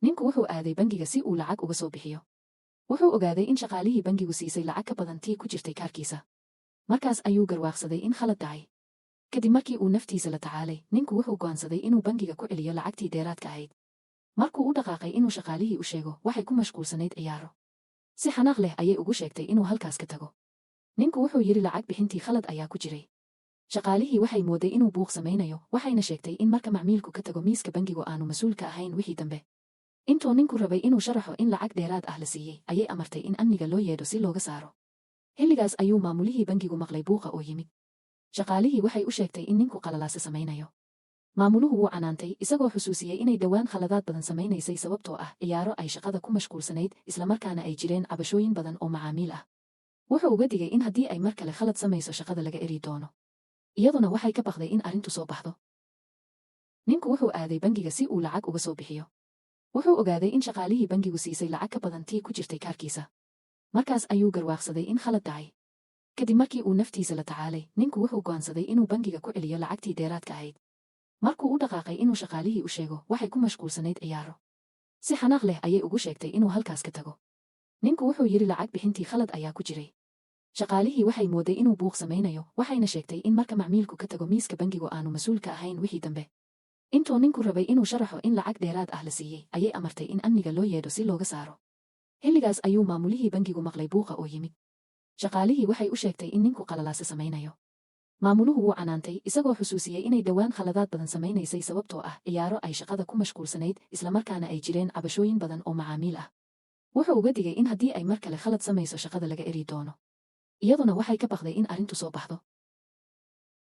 Ninku wuxuu aaday bangiga si uu lacag uga soo bixiyo. Wuxuu ogaaday in shaqaalihii bangigu siisay lacag ka badan tii ku jirtay kaarkiisa. Markaas ayuu garwaaqsaday in khalad dhacay. Kadib markii uu naftiisa la tacaalay, ninku wuxuu go'aansaday inuu bangiga ku celiyo lacagtii dheeraadka ahayd. Markuu u dhaqaaqay inuu shaqaalihii u sheego, waxay ku mashquulsanayd ciyaaro. Si xanaaq leh ayay ugu sheegtay inuu halkaas ka tago. Ninku wuxuu yidhi lacag bixintii khalad ayaa ku jiray. Shaqaalihii waxay mooday inuu buuq samaynayo, waxayna sheegtay in marka macmiilku ka tago miiska bangigu aanu mas'uul ka ahayn wixii dambe. Intuu ninku rabay inuu sharaxo in lacag dheeraad ah la siiyey, ayay amartay in amniga loo yeedho si looga saaro. Xilligaas ayuu maamulihii bangigu maqlay buuqa oo yimid. Shaqaalihii waxay u sheegtay in ninku qalalaase samaynayo. Maamuluhu wuu canaantay, isagoo xusuusiyey inay dhowaan khaladaad badan samaynaysay sababtoo ah ciyaaro ay shaqada ku mashquulsanayd, islamarkaana ay jireen cabashooyin badan oo macaamiil ah. Wuxuu uga digay in haddii ay mar kale khalad samayso shaqada laga eri doono. Iyaduna waxay ka baqday in arrintu soo baxdo. Ninku wuxuu aaday bangiga si uu lacag uga soo bixiyo. Wuxuu ogaaday in shaqaalihii bangigu siisay lacag ka badan tii ku jirtay kaarkiisa. Markaas ayuu garwaaqsaday in khalad dhacay. Kadib markii uu naftiisa la tacaalay, ninku wuxuu go'aansaday inuu bangiga ku celiyo lacagtii dheeraadka ahayd. Markuu u dhaqaaqay inuu shaqaalihii u sheego, waxay ku mashquulsanayd ciyaaro. Si xanaaq leh ayay ugu sheegtay inuu halkaas ka tago. Ninku wuxuu yidhi lacag bixintii khalad ayaa ku jiray. Shaqaalihii waxay mooday inuu buuq samaynayo, waxayna sheegtay in marka macmiilku ka tago miiska bangigu aanu mas'uul ka ahayn wixii dambe. Intuu ninku rabay inuu sharaxo in lacag dheeraad ah la siiyey, ayay amartay in amniga loo yeedho si looga saaro. Xilligaas ayuu maamulihii bangigu maqlay buuqa oo yimid. Shaqaalihii waxay u sheegtay in ninku qalalaase samaynayo. Maamuluhu wuu canaantay, isagoo xusuusiyey inay dhowaan khaladaad badan samaynaysay sababtoo ah ciyaaro ay shaqada ku mashquulsanayd, islamarkaana ay jireen cabashooyin badan oo macaamiil ah. Wuxuu uga digay in haddii ay mar kale khalad samayso shaqada laga eri doono. Iyaduna waxay ka baqday in arrintu soo baxdo.